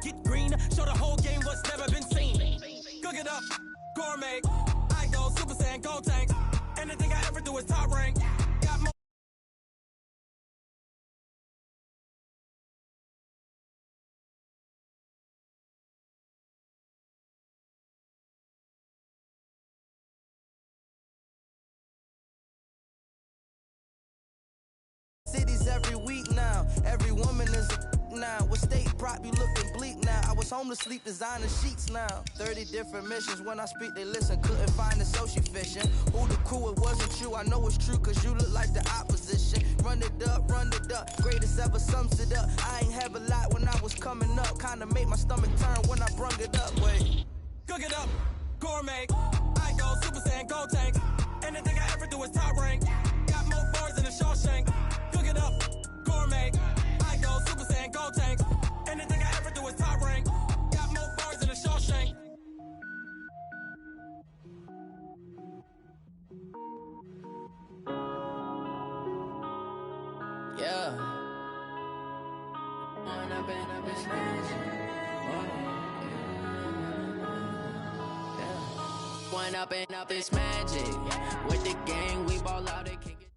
get green. Show the whole game what's never been seen. Cook it up, gourmet. I go Super Saiyan, Gold Tank. Anything I ever do is top rank. Got more. Cities every week now. Every woman is a now. With state prop, you looking bleak now. I was homeless, sleep designer sheets now. 30 different missions. When I speak, they listen. Couldn't find the social fishing. Who the crew? It wasn't you. I know it's true, cause you look like the opposition. Run it up, greatest ever sums it up. I ain't have a lot when I was coming up. Kinda made my stomach turn when I brung it up. Wait. Cook it up, gourmet. I go Super Saiyan, Gold Tank. Anything I ever do is top rank. Got more bars than a Shawshank. Cook it up, gourmet. I go Super Saiyan, Gold Tank. Anything I ever do is top rank. Got more bars than a Shawshank. Yeah. One up and up is magic. With the gang, we ball out and kick it.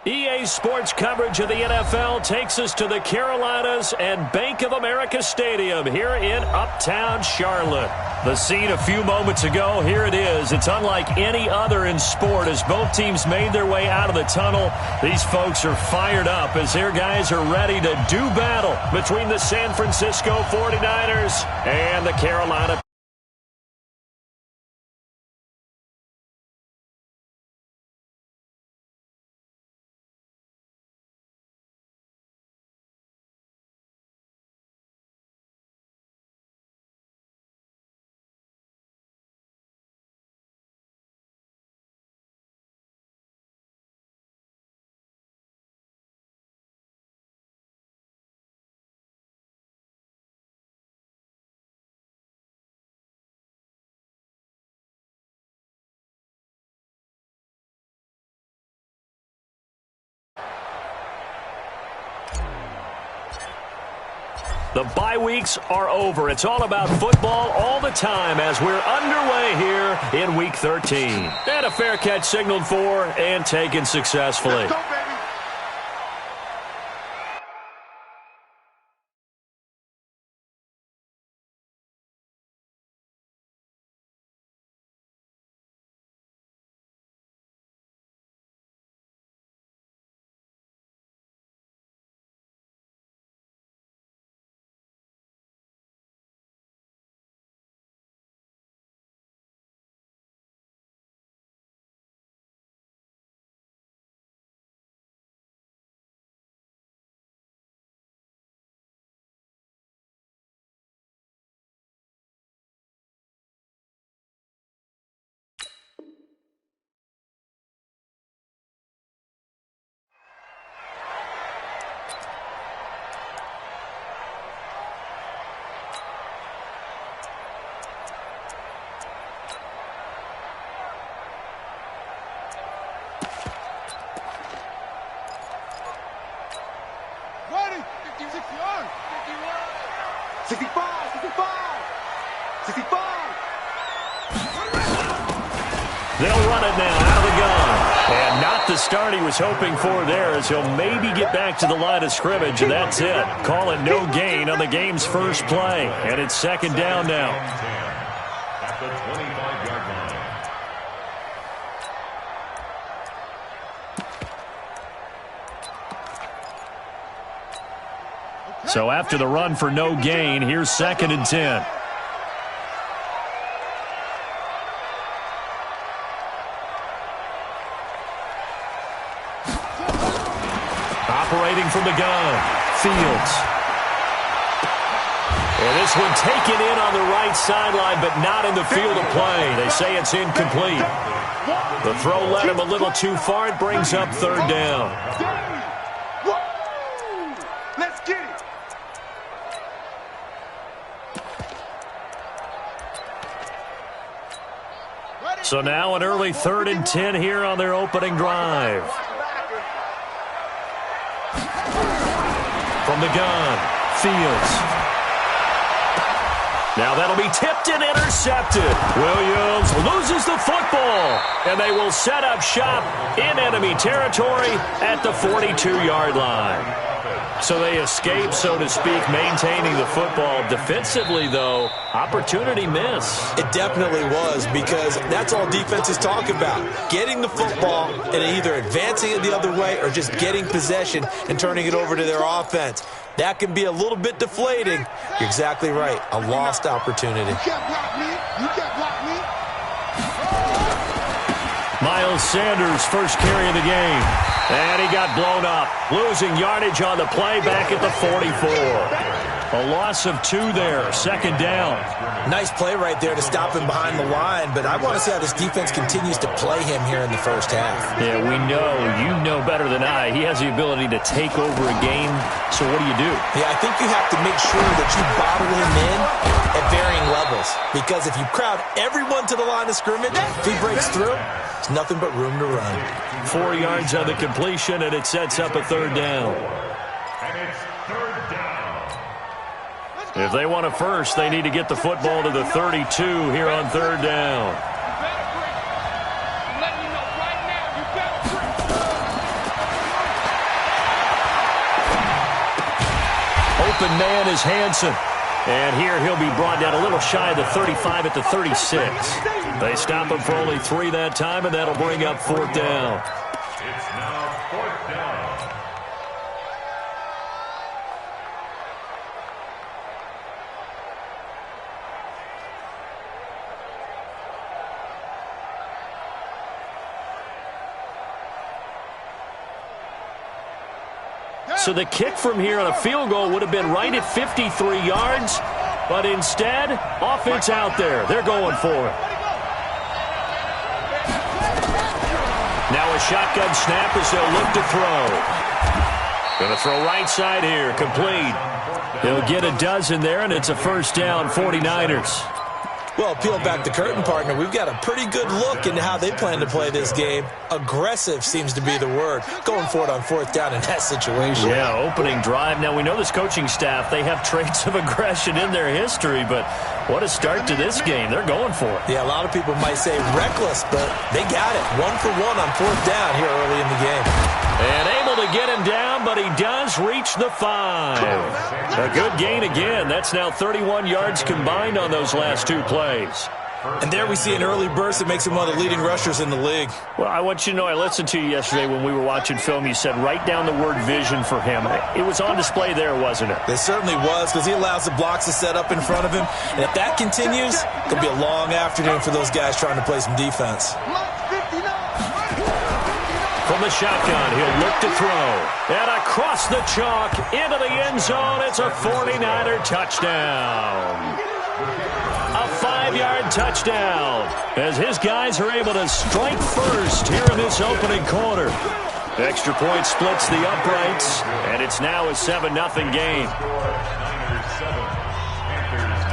EA Sports coverage of the NFL takes us to the Carolinas and Bank of America Stadium here in Uptown Charlotte. The scene a few moments ago, here it is. It's unlike any other in sport as both teams made their way out of the tunnel. These folks are fired up as their guys are ready to do battle between the San Francisco 49ers and the Carolina. The bye weeks are over. It's all about football all the time as we're underway here in Week 13. And a fair catch signaled for and taken successfully. Let's go, baby. Ready? 50, 60 yards. 65, 65, 65. They'll run it now out of the gun. And not the start he was hoping for there as he'll maybe get back to the line of scrimmage, and that's it. Call it no gain on the game's first play. And it's second down now. At the 25-yard line. So after the run for no gain, here's second and 10. Operating from the gun, Fields. And this one taken in on the right sideline, but not in the field of play. They say it's incomplete. The throw led him a little too far. It brings up third down. Let's get it. So now an early 3rd and 10 here on their opening drive. From the gun, Fields. Now that'll be tipped and intercepted. Williams loses the football, and they will set up shop in enemy territory at the 42-yard line. So they escape, so to speak, maintaining the football. Defensively, though, opportunity miss. It definitely was, because that's all defenses talk about. Getting the football and either advancing it the other way or just getting possession and turning it over to their offense. That can be a little bit deflating. You're exactly right. A lost opportunity. You can't block me. You can't block me. Miles Sanders, first carry of the game. And he got blown up. Losing yardage on the play back at the 44. A loss of 2 there. Second down. Nice play right there to stop him behind the line, but I want to see how this defense continues to play him here in the first half. Yeah, we know. You know better than I. He has the ability to take over a game. So what do you do? Yeah, I think you have to make sure that you bottle him in at varying levels, because if you crowd everyone to the line of scrimmage, if he breaks through, there's nothing but room to run. 4 yards on the completion, and it sets up a third down. And it's third down. If they want a first, they need to get the football to the 32 here on third down. Open man is Hansen. And here he'll be brought down a little shy of the 35 at the 36. They stop him for only 3 that time, and that'll bring up fourth down. It's now fourth down. So the kick from here on a field goal would have been right at 53 yards, but instead, offense out there. They're going for it. Now a shotgun snap as they'll look to throw. Going to throw right side here, complete. They'll get a dozen there, and it's a first down, 49ers. Well, peel back the curtain, partner. We've got a pretty good look into how they plan to play this game. Aggressive seems to be the word. Going for it on fourth down in that situation. Yeah, opening drive. Now, we know this coaching staff, they have traits of aggression in their history, but what a start to this game. They're going for it. Yeah, a lot of people might say reckless, but they got it. 1 for 1 on fourth down here early in the game. And able to get him down, but he does reach the 5. A good gain again. That's now 31 yards combined on those last 2 plays. And there we see an early burst that makes him one of the leading rushers in the league. Well, I want you to know, I listened to you yesterday when we were watching film. You said write down the word vision for him. It was on display there, wasn't it? It certainly was, because he allows the blocks to set up in front of him. And if that continues, it could be a long afternoon for those guys trying to play some defense. From the shotgun, he'll look to throw. And across the chalk, into the end zone, it's a 49er touchdown. A 5-yard touchdown, as his guys are able to strike first here in this opening quarter. Extra point splits the uprights, and it's now a 7-0 game. Niners 7, Panthers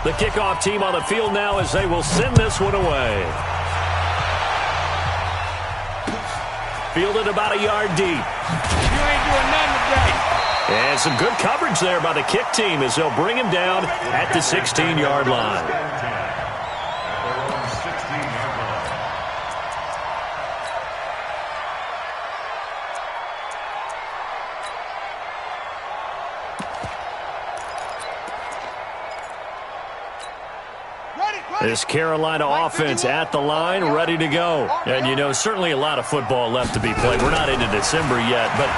0. The kickoff team on the field now as they will send this one away. Fielded about a yard deep. You ain't doing nothing today. And some good coverage there by the kick team as they'll bring him down at the 16-yard line. At their own 16-yard line. This Carolina offense at the line, ready to go. And, you know, certainly a lot of football left to be played. We're not into December yet, but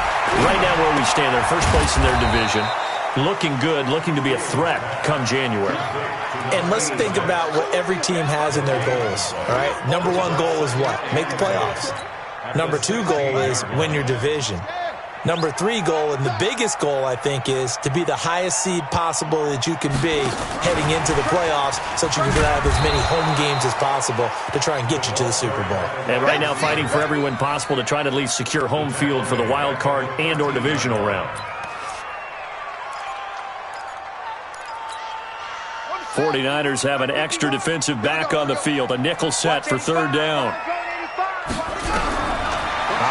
right now where we stand, they're first place in their division. Looking good, looking to be a threat come January. And let's think about what every team has in their goals, all right? Number 1 goal is what? Make the playoffs. Number 2 goal is win your division. Number 3 goal, and the biggest goal, I think, is to be the highest seed possible that you can be heading into the playoffs so that you can have as many home games as possible to try and get you to the Super Bowl. And right now fighting for every win possible to try to at least secure home field for the wild card and or divisional round. 49ers have an extra defensive back on the field. A nickel set for third down.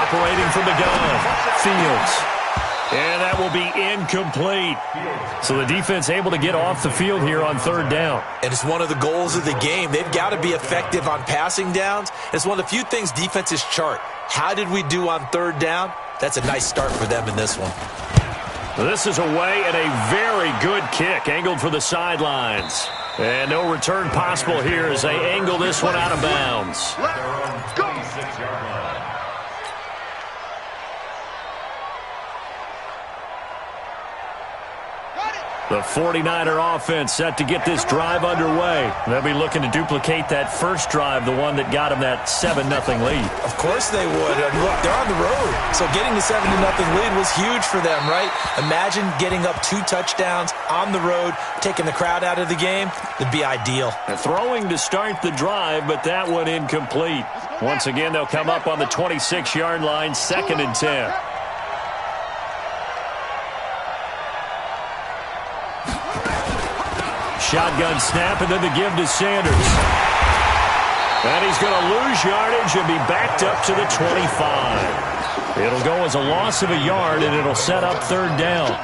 Operating from the gun, Fields. And that will be incomplete. So the defense able to get off the field here on third down. And it's one of the goals of the game. They've got to be effective on passing downs. It's one of the few things defenses chart. How did we do on third down? That's a nice start for them in this one. This is away and a very good kick, angled for the sidelines. And no return possible here as they angle this one out of bounds. Let's go. 26-yard line. The 49er offense set to get this drive underway. They'll be looking to duplicate that first drive, the one that got them that 7-0 lead. Of course they would. And look, they're on the road. So getting the 7-0 lead was huge for them, right? Imagine getting up 2 touchdowns on the road, taking the crowd out of the game. It'd be ideal. And throwing to start the drive, but that one incomplete. Once again, they'll come up on the 26-yard line, 2nd and 10. Shotgun snap, and then the give to Sanders. And he's going to lose yardage and be backed up to the 25. It'll go as a loss of a yard, and it'll set up third down.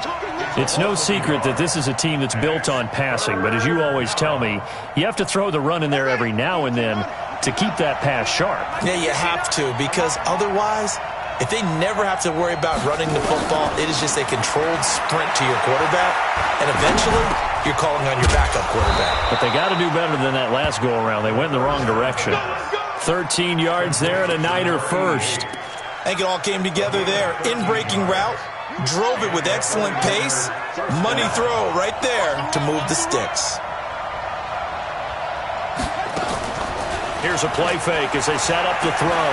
It's no secret that this is a team that's built on passing, but as you always tell me, you have to throw the run in there every now and then to keep that pass sharp. Yeah, you have to, because otherwise, if they never have to worry about running the football, it is just a controlled sprint to your quarterback, and eventually you're calling on your backup quarterback. But they got to do better than that last go-around. They went in the wrong direction. 13 yards there and a Niner first. I think it all came together there. In-breaking route, drove it with excellent pace. Money throw right there to move the sticks. Here's a play fake as they set up the throw.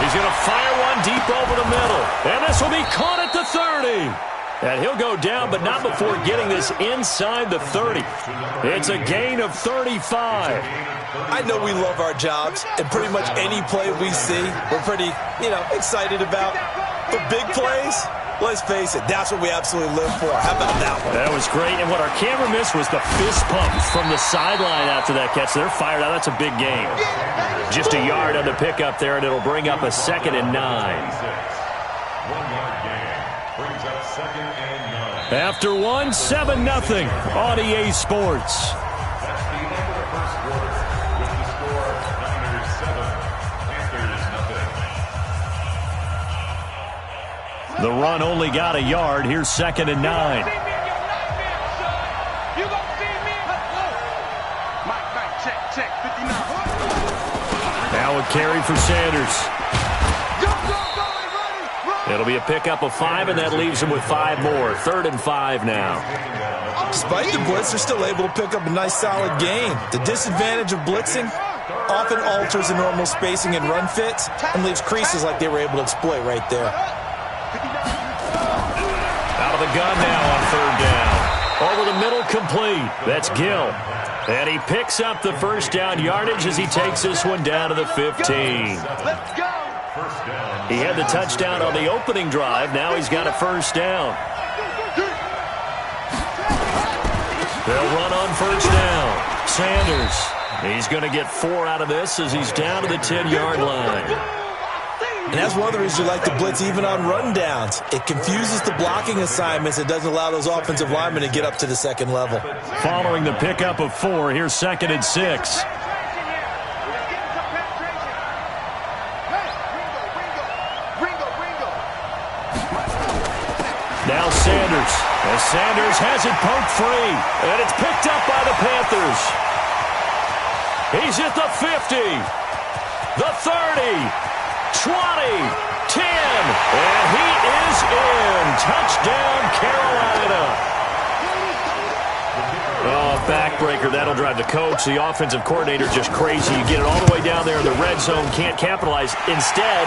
He's going to fire one deep over the middle. And this will be caught at the 30. And he'll go down, but not before getting this inside the 30. It's a gain of 35. I know we love our jobs, and pretty much any play we see, we're pretty, excited about. But big plays, let's face it, that's what we absolutely live for. How about that one? That was great, and what our camera missed was the fist pump from the sideline after that catch. They're fired out. That's a big gain. Just a yard on the pickup there, and it'll bring up a 2nd and 9. 1-yard gain. Brings up 2nd and 9. After 7-0 on EA Sports. That's the end of the first quarter. With the score, Niners 7, Panthers 0. The run only got a yard. Here's 2nd and 9. Now a carry for Sanders. It'll be a pickup of 5, and that leaves him with 5 more. 3rd and 5 now. Despite the blitz, they're still able to pick up a nice, solid gain. The disadvantage of blitzing often alters the normal spacing and run fits and leaves creases like they were able to exploit right there. Out of the gun now on 3rd down. Over the middle, complete. That's Gill. And he picks up the first down yardage as he takes this one down to the 15. Let's go. He had the touchdown on the opening drive. Now he's got a first down. They'll run on first down. Sanders, he's going to get 4 out of this as he's down to the 10-yard line. And that's one of the reasons you like to blitz even on rundowns. It confuses the blocking assignments. It doesn't allow those offensive linemen to get up to the second level. Following the pickup of 4, here's 2nd and 6. Now Sanders. As Sanders has it poked free. And it's picked up by the Panthers. He's at the 50. The 30. 20. 10. And he is in. Touchdown, Carolina. Oh, backbreaker. That'll drive the coach, the offensive coordinator, just crazy. You get it all the way down there in the red zone, can't capitalize. Instead,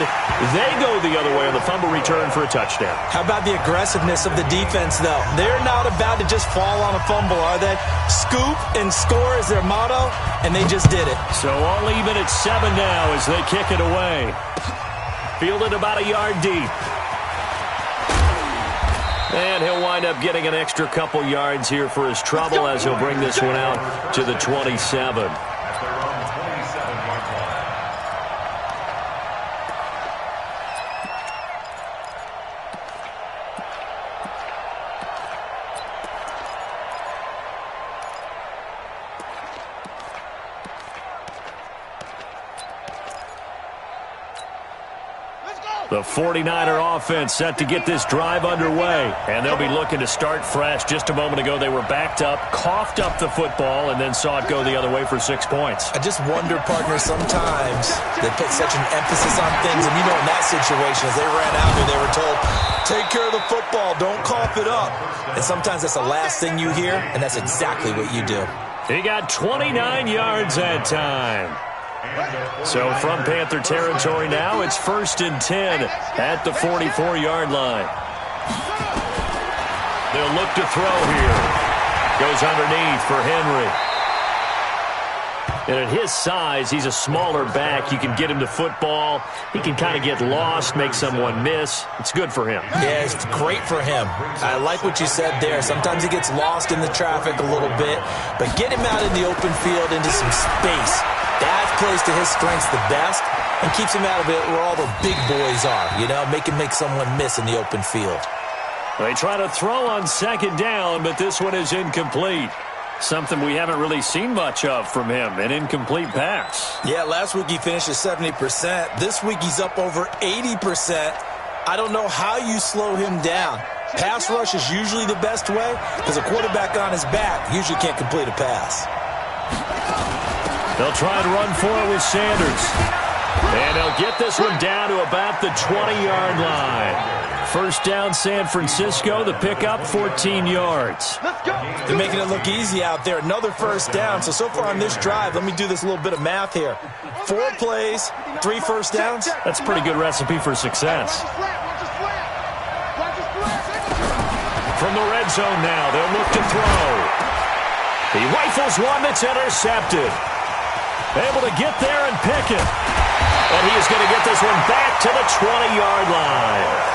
they go the other way on the fumble return for a touchdown. How about the aggressiveness of the defense, though? They're not about to just fall on a fumble, are they? Scoop and score is their motto, and they just did it. So all even at 7 now as they kick it away. Fielded about a yard deep. And he'll wind up getting an extra couple yards here for his trouble as he'll bring this one out to the 27. The 49er offense set to get this drive underway, and they'll be looking to start fresh. Just a moment ago, they were backed up, coughed up the football, and then saw it go the other way for 6 points. I just wonder, partner, sometimes they put such an emphasis on things, and in that situation, as they ran out there, they were told, take care of the football, don't cough it up. And sometimes that's the last thing you hear, and that's exactly what you do. He got 29 yards that time. So from Panther territory now, it's 1st and 10 at the 44-yard line. They'll look to throw here. Goes underneath for Henry. And at his size, he's a smaller back. You can get him to football. He can kind of get lost, make someone miss. It's good for him. Yeah, it's great for him. I like what you said there. Sometimes he gets lost in the traffic a little bit, but get him out in the open field into some space. That plays to his strengths the best and keeps him out of it where all the big boys are, make him make someone miss in the open field. They try to throw on 2nd down, but this one is incomplete. Something we haven't really seen much of from him, an incomplete pass. Yeah, last week he finished at 70%. This week he's up over 80%. I don't know how you slow him down. Pass rush is usually the best way because a quarterback on his back usually can't complete a pass. They'll try to run for it with Sanders. And they'll get this one down to about the 20-yard line. 1st down, San Francisco. The pickup, 14 yards. They're making it look easy out there. Another 1st down. So far on this drive, let me do this little bit of math here. 4 plays, 3 1st downs. That's a pretty good recipe for success. From the red zone now, they'll look to throw. He rifles one that's intercepted. Able to get there and pick it. And he is going to get this one back to the 20-yard line.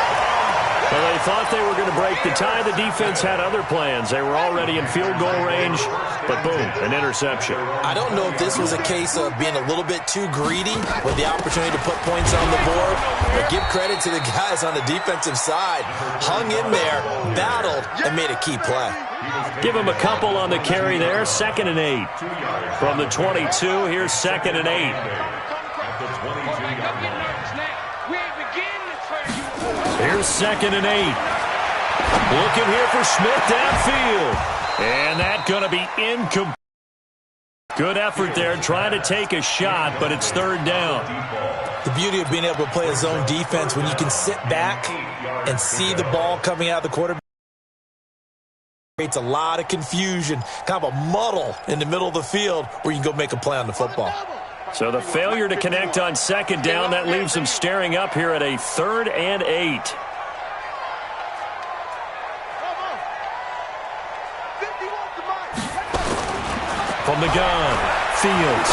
Well, they thought they were going to break the tie. The defense had other plans. They were already in field goal range, but boom, an interception. I don't know if this was a case of being a little bit too greedy with the opportunity to put points on the board, but give credit to the guys on the defensive side. Hung in there, battled, and made a key play. Give him a couple on the carry there. 2nd and 8. From the 22, here's 2nd and 8. Here's 2nd and 8. Looking here for Smith downfield. And that's going to be incomplete. Good effort there, trying to take a shot, but it's 3rd down. The beauty of being able to play a zone defense when you can sit back and see the ball coming out of the quarterback. Creates a lot of confusion, kind of a muddle in the middle of the field where you can go make a play on the football. So the failure to connect on 2nd down, that leaves them staring up here at a 3rd and 8. From the gun, Fields.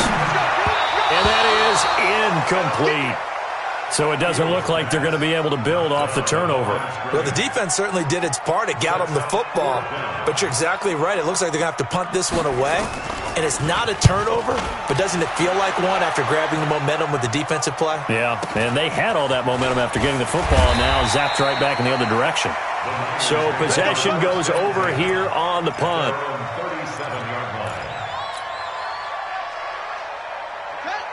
And that is incomplete. So it doesn't look like they're going to be able to build off the turnover. Well, the defense certainly did its part. It got them the football. But you're exactly right. It looks like they're going to have to punt this one away. And it's not a turnover, but doesn't it feel like one after grabbing the momentum with the defensive play? Yeah, and they had all that momentum after getting the football, and now zapped right back in the other direction. So possession goes over here on the punt.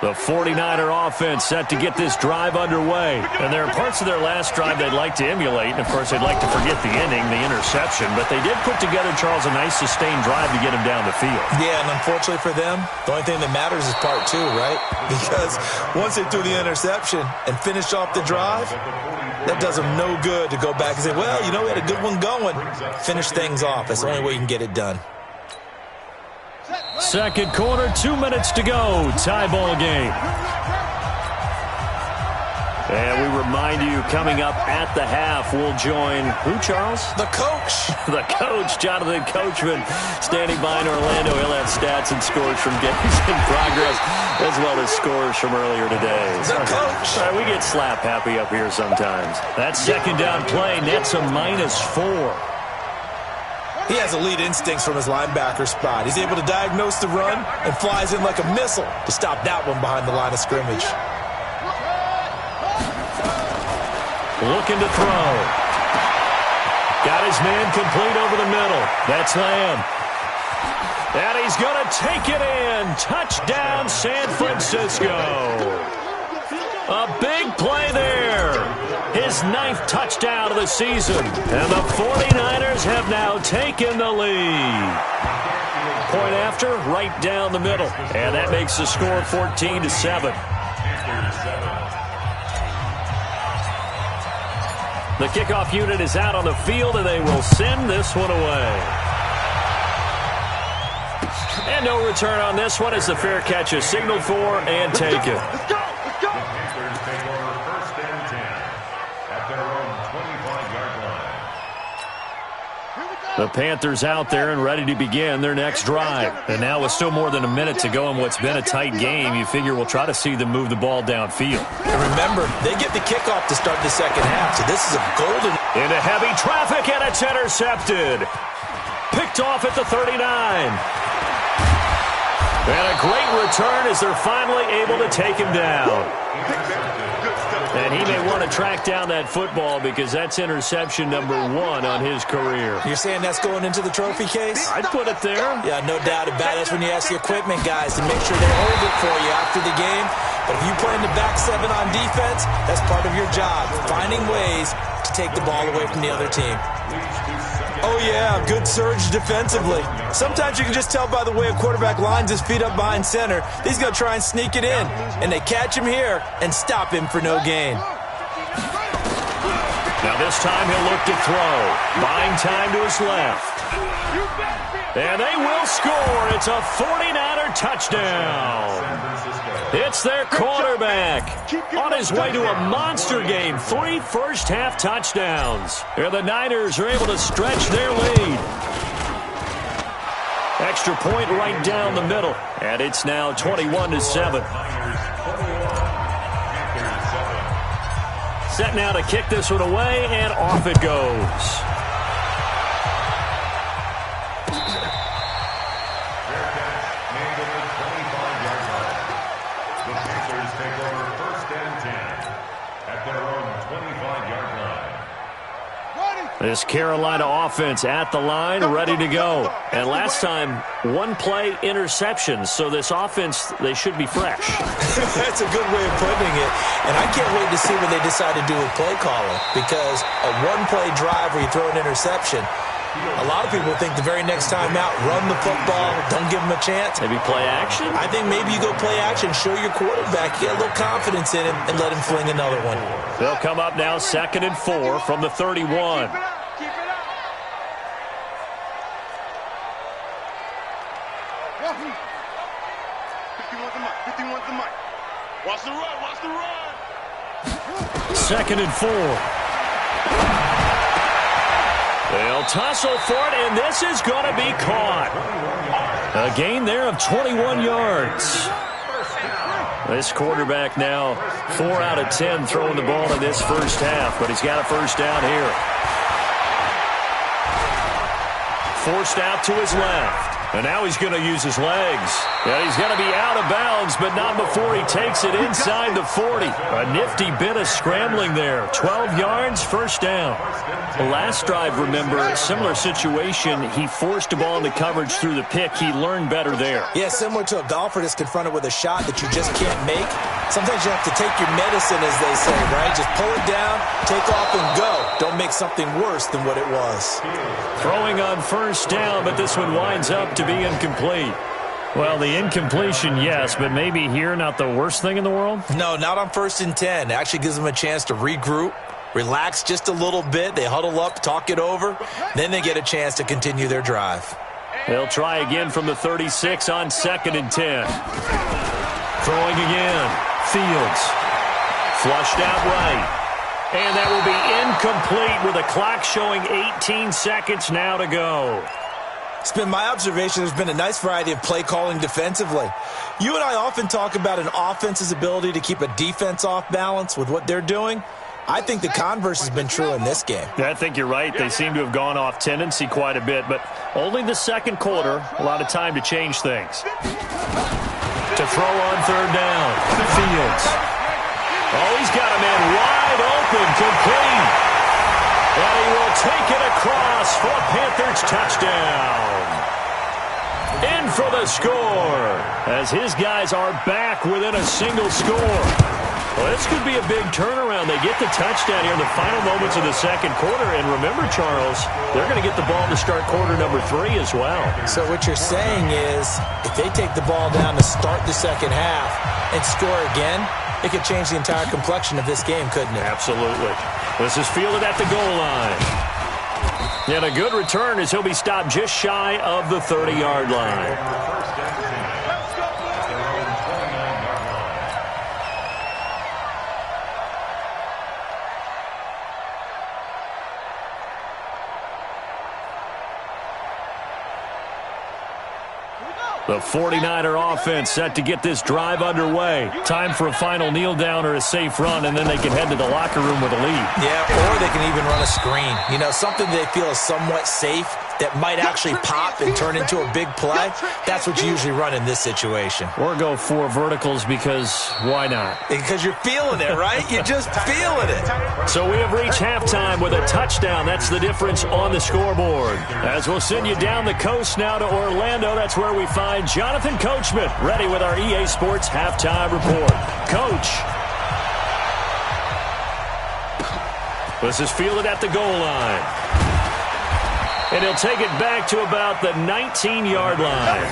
The 49er offense set to get this drive underway. And there are parts of their last drive they'd like to emulate. And, of course, they'd like to forget the ending, the interception. But they did put together, Charles, a nice sustained drive to get him down the field. Yeah, and unfortunately for them, the only thing that matters is part 2, right? Because once they threw the interception and finished off the drive, that does them no good to go back and say, well, we had a good one going. Finish things off. That's the only way you can get it done. Second quarter, 2 minutes to go. Tie ball game. And we remind you, coming up at the half, we'll join who, Charles? The coach. The coach, Jonathan Coachman, standing by in Orlando. He'll have stats and scores from games in progress, as well as scores from earlier today. The coach. All right, we get slap happy up here sometimes. That 2nd down play nets a -4. He has elite instincts from his linebacker spot. He's able to diagnose the run and flies in like a missile to stop that one behind the line of scrimmage. Looking to throw. Got his man complete over the middle. That's Lamb. And he's going to take it in. Touchdown, San Francisco. A big play there. his 9th touchdown of the season. And the 49ers have now taken the lead. Point after, right down the middle. And that makes the score 14-7. The kickoff unit is out on the field, and they will send this one away. And no return on this one as the fair catch is signaled for and taken. Let's go! The Panthers take over 1st and 10 at their own 25-yard line. The Panthers out there and ready to begin their next drive. And now with still more than a minute to go in what's been a tight game, you figure we'll try to see them move the ball downfield. And remember, they get the kickoff to start the second half, so this is a golden... Into heavy traffic, and it's intercepted. Picked off at the 39. And a great return as they're finally able to take him down. And he may want to track down that football because that's interception number 1 on his career. You're saying that's going into the trophy case? I'd put it there. Yeah, no doubt about it. That's when you ask the equipment guys to make sure they hold it for you after the game. But if you play in the back 7 on defense, that's part of your job, finding ways to take the ball away from the other team. Oh, yeah, good surge defensively. Sometimes you can just tell by the way a quarterback lines his feet up behind center. He's going to try and sneak it in. And they catch him here and stop him for no gain. Now this time he'll look to throw. Buying time to his left. And they will score. It's a 49er touchdown. It's their quarterback on his way to a monster game. 3 first-half touchdowns. And the Niners are able to stretch their lead. Extra point right down the middle. And it's now 21-7. Set now to kick this one away, and off it goes. This Carolina offense at the line, ready to go. And last time, 1-play interception. So this offense, they should be fresh. That's a good way of putting it. And I can't wait to see what they decide to do with play calling. Because a 1-play drive where you throw an interception, a lot of people think the very next time out, run the football, don't give them a chance. Maybe play action? I think maybe you go play action, show your quarterback, get a little confidence in him, and let him fling another one. They'll come up now 2nd and 4 from the 31. Watch the run, watch the run. 2nd and 4. They'll tussle for it, and this is going to be caught. A gain there of 21 yards. This quarterback now 4 out of 10 throwing the ball in this first half, but he's got a first down here. Forced out to his left. And now he's going to use his legs. Yeah, he's going to be out of bounds, but not before he takes it inside the 40. A nifty bit of scrambling there. 12 yards, first down. The last drive, remember, similar situation. He forced the ball into coverage through the pick. He learned better there. Yeah, similar to a golfer that's confronted with a shot that you just can't make. Sometimes you have to take your medicine, as they say, right? Just pull it down, take off, and go. Don't make something worse than what it was. Throwing on first down, but this one winds up to be incomplete. Well, the incompletion, yes, but maybe here not the worst thing in the world? No, not on 1st and 10. It actually gives them a chance to regroup, relax just a little bit. They huddle up, talk it over. Then they get a chance to continue their drive. They'll try again from the 36 on 2nd and 10. Throwing again. Fields. Flushed out right. And that will be incomplete with the clock showing 18 seconds now to go. It's been my observation there's been a nice variety of play calling defensively. You and I often talk about an offense's ability to keep a defense off balance with what they're doing. I think the converse has been true in this game. I think you're right. They seem to have gone off tendency quite a bit, but only the second quarter, a lot of time to change things. To throw on 3rd down. Fields. Oh, he's got a man wide open, complete. And he will take it across for a Panthers touchdown. In for the score, as his guys are back within a single score. Well, this could be a big turnaround. They get the touchdown here in the final moments of the second quarter. And remember, Charles, they're going to get the ball to start quarter number 3 as well. So what you're saying is if they take the ball down to start the second half and score again, it could change the entire complexion of this game, couldn't it? Absolutely. This is fielded at the goal line. And a good return as he'll be stopped just shy of the 30-yard line. The 49er offense set to get this drive underway. Time for a final kneel down or a safe run, and then they can head to the locker room with a lead. Yeah, or they can even run a screen. You know, something they feel is somewhat safe that might actually pop and turn into a big play. That's what you usually run in this situation. Or go 4 verticals because why not? Because you're feeling it, right? You're just feeling it. So we have reached halftime with a touchdown. That's the difference on the scoreboard. As we'll send you down the coast now to Orlando, that's where we find Jonathan Coachman ready with our EA Sports halftime report. Coach. This is fielded at the goal line. And he'll take it back to about the 19-yard line.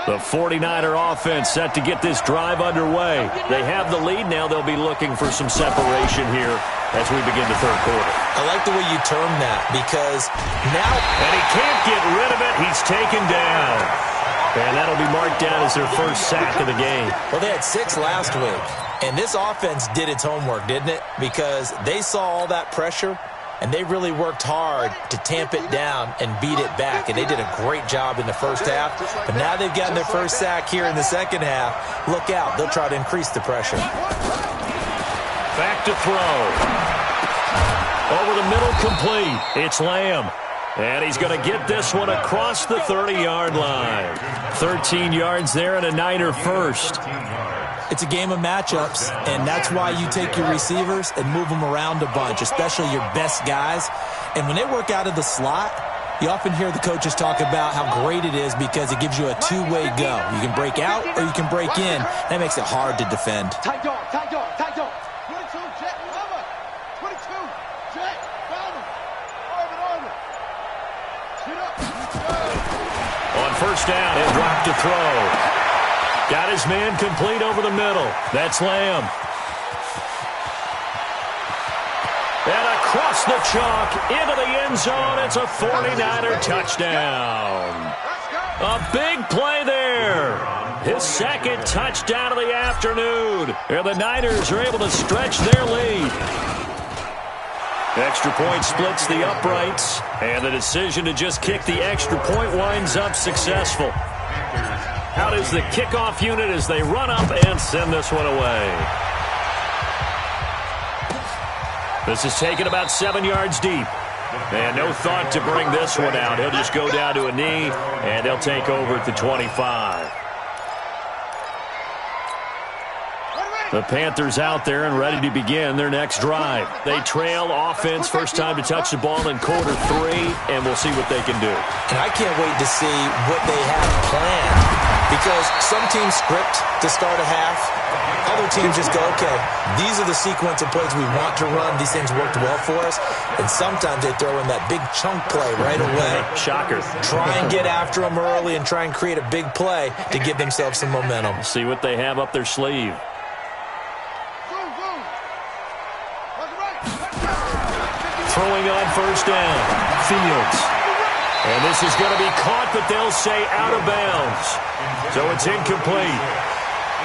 The 49er offense set to get this drive underway. They have the lead now. They'll be looking for some separation here as we begin the third quarter. I like the way you term that because now... And he can't get rid of it. He's taken down. And that'll be marked down as their first sack of the game. Well, they had 6 last week. And this offense did its homework, didn't it? Because they saw all that pressure, and they really worked hard to tamp it down and beat it back. And they did a great job in the first half. But now they've gotten their first sack here in the second half. Look out. They'll try to increase the pressure. Back to throw. Over the middle, complete. It's Lamb. And he's going to get this one across the 30-yard line. 13 yards there and a Niner first. It's a game of matchups, and that's why you take your receivers and move them around a bunch, especially your best guys. And when they work out of the slot, you often hear the coaches talk about how great it is because it gives you a two-way go. You can break out or you can break in. That makes it hard to defend. Tight dog, tight dog, tight dog. 22, Jet, Armor. 22, Jet, found him. Armor. Shoot up. On first down, he'll drop to throw. Got his man complete over the middle. That's Lamb. And across the chalk into the end zone. It's a 49er touchdown. A big play there. His second touchdown of the afternoon. And the Niners are able to stretch their lead. Extra point splits the uprights. And the decision to just kick the extra point winds up successful. Out is the kickoff unit as they run up and send this one away. This is taken about 7 yards deep. And no thought to bring this one out. He'll just go down to a knee, and he'll take over at the 25. The Panthers out there and ready to begin their next drive. They trail offense, first time to touch the ball in quarter 3, and we'll see what they can do. And I can't wait to see what they have planned. Because some teams script to start a half. Other teams just go, okay, these are the sequence of plays we want to run. These things worked well for us. And sometimes they throw in that big chunk play right away. Shocker. Try and get after them early and try and create a big play to give themselves some momentum. See what they have up their sleeve. Throwing on first down. Fields. And this is going to be caught, but they'll say out of bounds. So it's incomplete.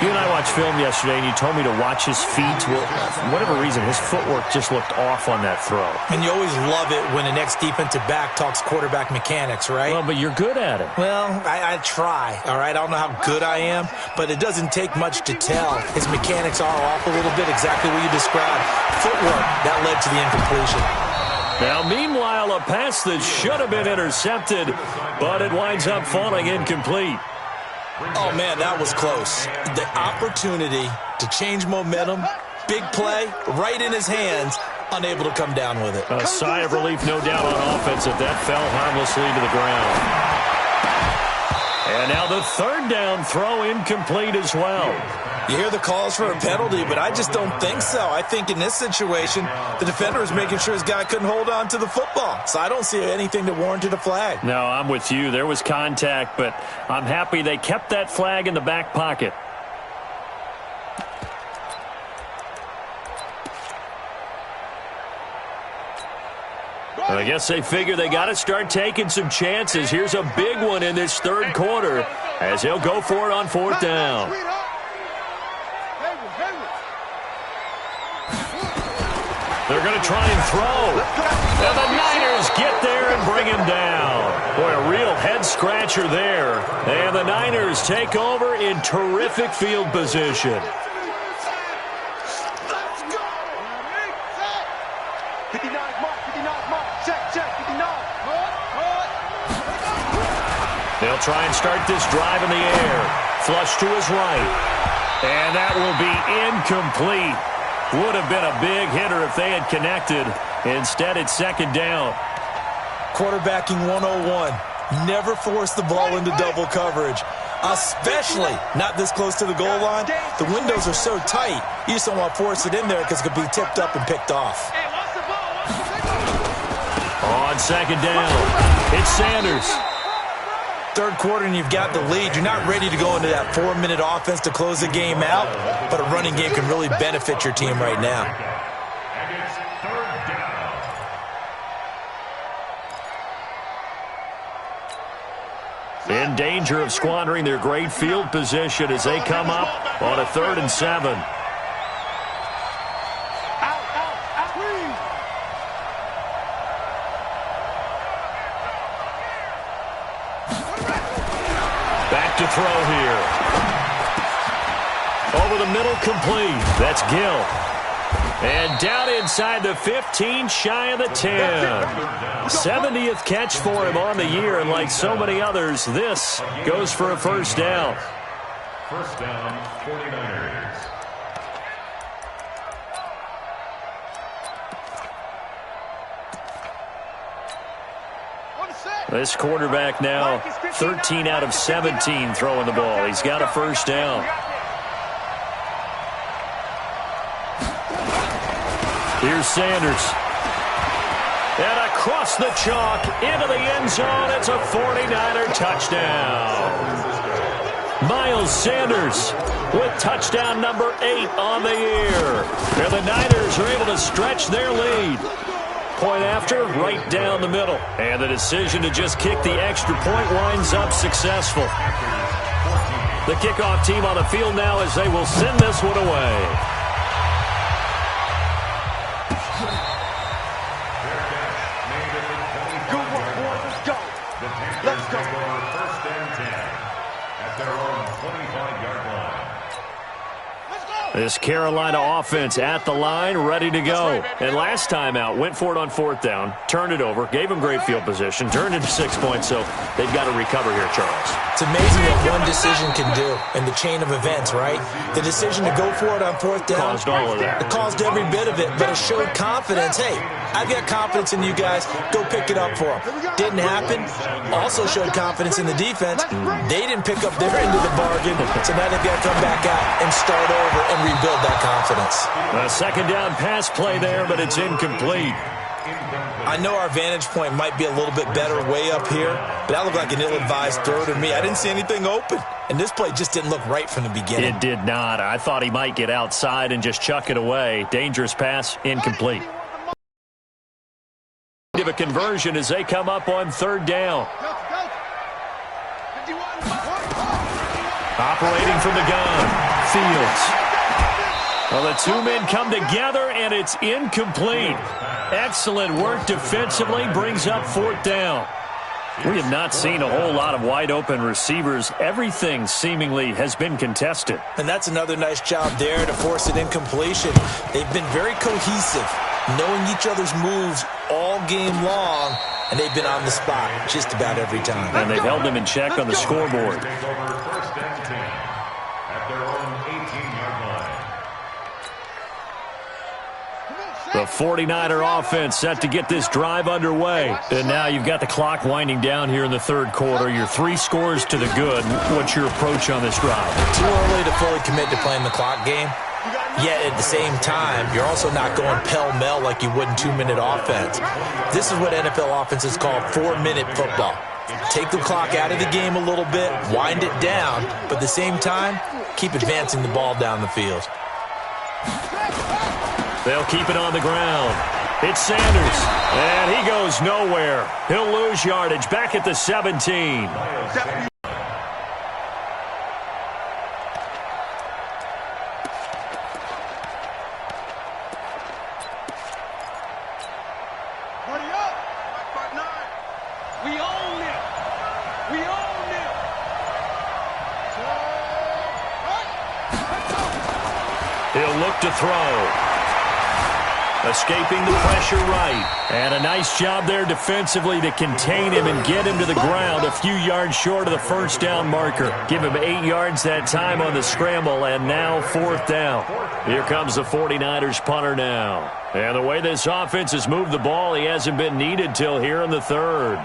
You and I watched film yesterday, and you told me to watch his feet. Well, for whatever reason, his footwork just looked off on that throw. And you always love it when the next defensive back talks quarterback mechanics, right? Well, but you're good at it. Well, I try, all right? I don't know how good I am, but it doesn't take much to tell. His mechanics are off a little bit, exactly what you described. Footwork, that led to the incompletion. Now, meanwhile, a pass that should have been intercepted, but it winds up falling incomplete. Oh, man, that was close. The opportunity to change momentum, big play, right in his hands, unable to come down with it. A sigh of relief, no doubt, on offense if that fell harmlessly to the ground. And now the third down throw incomplete as well. You hear the calls for a penalty, but I just don't think so. I think in this situation, the defender is making sure his guy couldn't hold on to the football. So I don't see anything that warranted a flag. No, I'm with you. There was contact, but I'm happy they kept that flag in the back pocket. I guess they figure they got to start taking some chances. Here's a big one in this third quarter as he'll go for it on fourth down. They're going to try and throw. And the Niners get there and bring him down. Boy, a real head-scratcher there. And the Niners take over in terrific field position. They'll try and start this drive in the air. Flush to his right. And that will be incomplete. Would have been a big hitter if they had connected. Instead, it's second down. Quarterbacking 101. Never force the ball into double coverage, especially not this close to the goal line. The windows are so tight, you just don't want to force it in there because it could be tipped up and picked off. On second down, it's Sanders. Third quarter and you've got the lead. You're not ready to go into that 4-minute offense to close the game out, but a running game can really benefit your team right now. And it's third down. In danger of squandering their great field position as they come up on a 3rd and 7. Back to throw here. Over the middle, complete. That's Gill. And down inside the 15, shy of the 10. 70th catch for him on the year, and like so many others, this goes for a first down. First down, 49ers. This quarterback now 13 out of 17 throwing the ball. He's got a first down. Here's Sanders. And across the chalk into the end zone. It's a 49er touchdown. Miles Sanders with touchdown number 8 on the year. And the Niners are able to stretch their lead. Point after, right down the middle. And the decision to just kick the extra point winds up successful. The kickoff team on the field now as they will send this one away. Let's go. First and 10 at their own 25-yard line. This Carolina offense at the line, ready to go. And last time out, went for it on fourth down, turned it over, gave them great field position, turned into 6 points, so they've got to recover here, Charles. It's amazing what one decision can do in the chain of events, right? The decision to go for it on fourth down. Caused all of that. It caused every bit of it, but it showed confidence. Hey, I've got confidence in you guys. Go pick it up for them. Didn't happen. Also showed confidence in the defense. They didn't pick up their end of the bargain, so now they've got to come back out and start over and rebuild that confidence. A second down pass play there, but it's incomplete. I know our vantage point might be a little bit better way up here, but that looked like an ill-advised throw to me. I didn't see anything open, and this play just didn't look right from the beginning. It did not. I thought he might get outside and just chuck it away. Dangerous pass, incomplete. Of a conversion as they come up on third down. Operating from the gun, Fields. Well, the two men come together, and it's incomplete. Excellent work defensively, brings up fourth down. We have not seen a whole lot of wide-open receivers. Everything seemingly has been contested. And that's another nice job there to force an incompletion. They've been very cohesive, knowing each other's moves all game long, and they've been on the spot just about every time. And they've held them in check on the scoreboard. Take over first and 10 at their own 18-yard line. The 49er offense set to get this drive underway. And now you've got the clock winding down here in the third quarter. You're 3 scores to the good. What's your approach on this drive? Too early to fully commit to playing the clock game. Yet at the same time, you're also not going pell-mell like you would in 2-minute offense. This is what NFL offenses call 4-minute football. Take the clock out of the game a little bit, wind it down, but at the same time, keep advancing the ball down the field. They'll keep it on the ground. It's Sanders, and he goes nowhere. He'll lose yardage back at the 17. He'll look to throw. Escaping the pressure right. And a nice job there defensively to contain him and get him to the ground a few yards short of the first down marker. Give him 8 yards that time on the scramble, and now 4th down. Here comes the 49ers punter now. And the way this offense has moved the ball, he hasn't been needed till here in the third.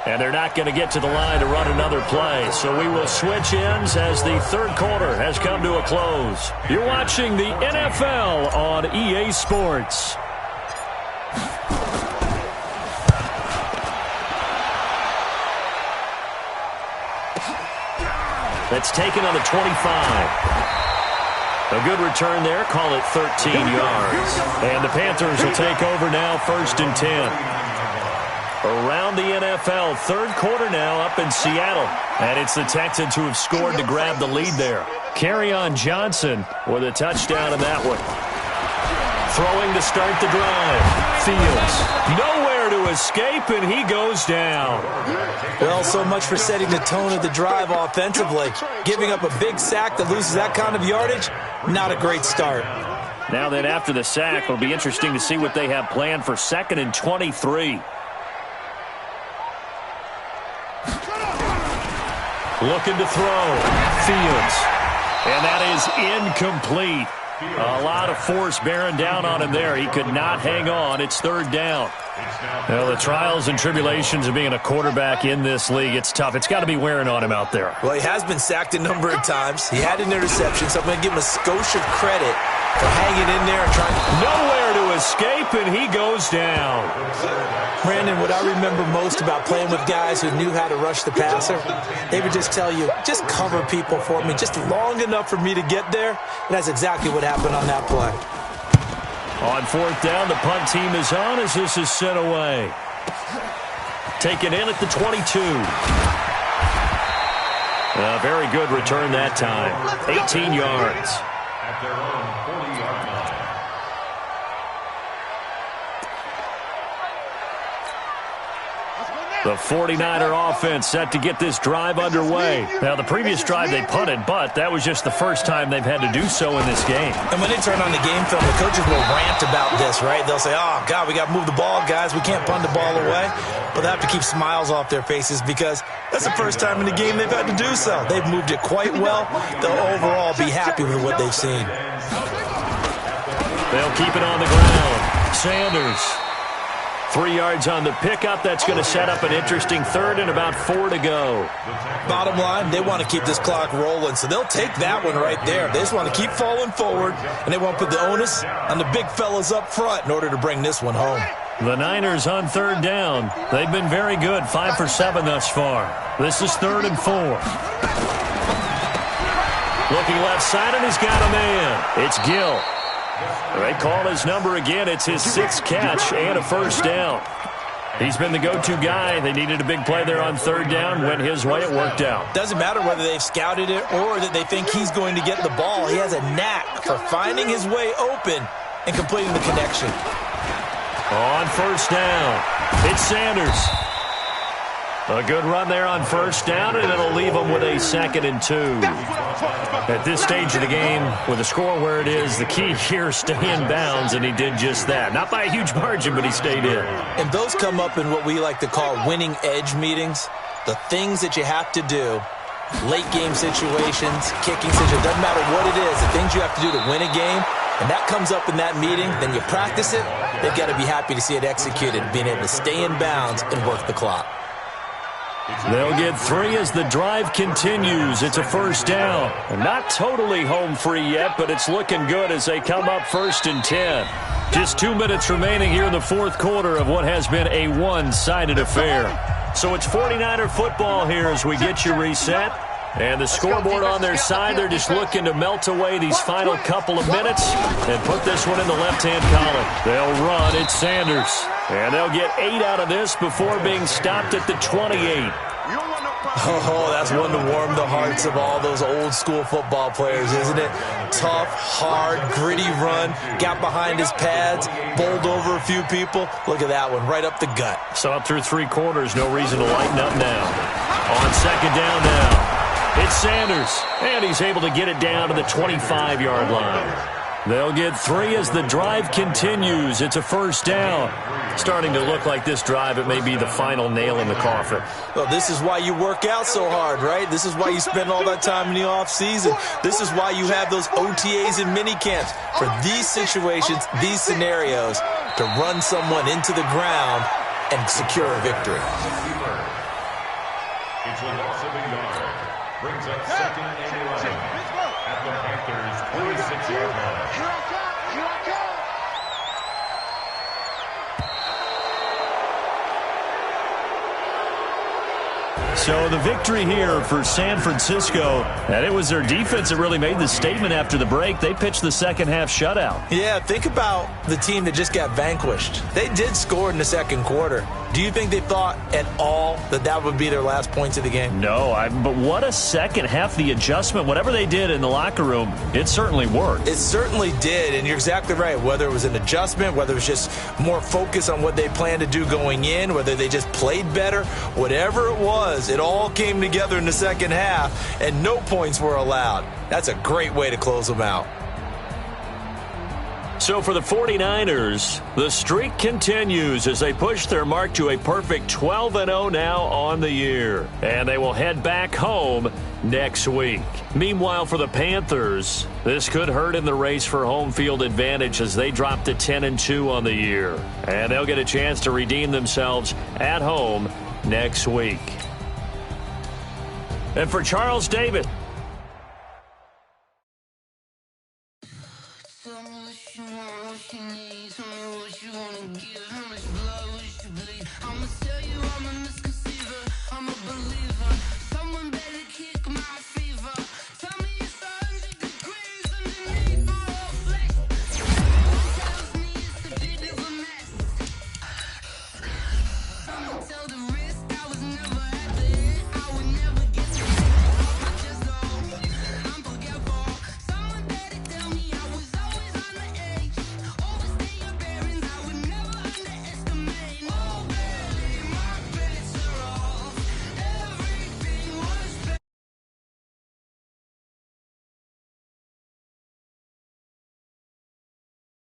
And they're not going to get to the line to run another play. So we will switch ends as the third quarter has come to a close. You're watching the NFL on EA Sports. That's taken on the 25. A good return there. Call it 13 yards. And the Panthers will take over now, 1st and 10. Around the NFL, third quarter now up in Seattle. And it's the Texans who have scored to grab the lead there. Kerryon Johnson with a touchdown in that one. Throwing to start the drive. Fields nowhere to escape, and he goes down. Well, so much for setting the tone of the drive offensively. Giving up a big sack that loses that kind of yardage, not a great start. Now then, after the sack, it'll be interesting to see what they have planned for 2nd and 23. Looking to throw. Fields. And that is incomplete. A lot of force bearing down on him there. He could not hang on. It's 3rd down. Well, the trials and tribulations of being a quarterback in this league, it's tough. It's got to be wearing on him out there. Well, he has been sacked a number of times. He had an interception, so I'm going to give him a skosh of credit for hanging in there and trying. Nowhere to escape, and he goes down. Brandon, what I remember most about playing with guys who knew how to rush the passer, they would just tell you, just cover people for me, just long enough for me to get there. And that's exactly what happened on that play. On 4th down, the punt team is on as this is sent away. Taken in at the 22. A very good return that time. 18 yards. At their own 40-yard line. The 49er offense set to get this drive underway. Now, the previous drive they punted, but that was just the first time they've had to do so in this game. And when they turn on the game film, the coaches will rant about this, right? They'll say, oh, God, we got to move the ball, guys. We can't punt the ball away. But they have to keep smiles off their faces because that's the first time in the game they've had to do so. They've moved it quite well. They'll overall be happy with what they've seen. They'll keep it on the ground. Sanders. 3 yards on the pickup. That's going to set up an interesting 3rd and about 4 to go. Bottom line, they want to keep this clock rolling, so they'll take that one right there. They just want to keep falling forward, and they won't put the onus on the big fellas up front in order to bring this one home. The Niners on 3rd down. They've been very good, 5 for 7 thus far. This is 3rd and 4. Looking left side, and he's got a man. It's Gill. They call his number again. It's his 6th catch and a 1st down. He's been the go-to guy. They needed a big play there on 3rd down. Went his way. It worked out. Doesn't matter whether they've scouted it or that they think he's going to get the ball. He has a knack for finding his way open and completing the connection. On 1st down, it's Sanders. A good run there on 1st down, and it'll leave them with a 2nd and 2. At this stage of the game, with the score where it is, the key here is stay in bounds, and he did just that. Not by a huge margin, but he stayed in. And those come up in what we like to call winning edge meetings. The things that you have to do late-game situations, kicking situations, doesn't matter what it is, the things you have to do to win a game, and that comes up in that meeting, then you practice it, they've got to be happy to see it executed, being able to stay in bounds and work the clock. They'll get 3 as the drive continues. It's a first down. Not totally home free yet, but it's looking good as they come up 1st and 10. Just 2 minutes remaining here in the fourth quarter of what has been a one-sided affair. So it's 49er football here as we get you reset. And the scoreboard on their side, they're just looking to melt away these final couple of minutes and put this one in the left-hand column. They'll run. It's Sanders. And they'll get 8 out of this before being stopped at the 28. Oh, that's one to warm the hearts of all those old-school football players, isn't it? Tough, hard, gritty run, got behind his pads, bowled over a few people. Look at that one, right up the gut. So up through 3 quarters, no reason to lighten up now. On 2nd down now, it's Sanders, and he's able to get it down to the 25-yard line. They'll get 3 as the drive continues. It's a first down. Starting to look like this drive, it may be the final nail in the coffin. Well, this is why you work out so hard, right? This is why you spend all that time in the offseason. This is why you have those OTAs and mini camps. For these situations, these scenarios, to run someone into the ground and secure a victory. It's a loss of a yard. Brings up 2nd and 11 at the Panthers' 26-yard line. So the victory here for San Francisco, and it was their defense that really made the statement after the break. They pitched the second-half shutout. Yeah, think about the team that just got vanquished. They did score in the second quarter. Do you think they thought at all that that would be their last points of the game? No, but what a second half. The adjustment, whatever they did in the locker room, it certainly worked. It certainly did, and you're exactly right. Whether it was an adjustment, whether it was just more focus on what they planned to do going in, whether they just played better, whatever it was, it all came together in the second half, and no points were allowed. That's a great way to close them out. So for the 49ers, the streak continues as they push their mark to a perfect 12-0 now on the year. And they will head back home next week. Meanwhile, for the Panthers, this could hurt in the race for home field advantage as they drop to 10-2 on the year. And they'll get a chance to redeem themselves at home next week. And for Charles David,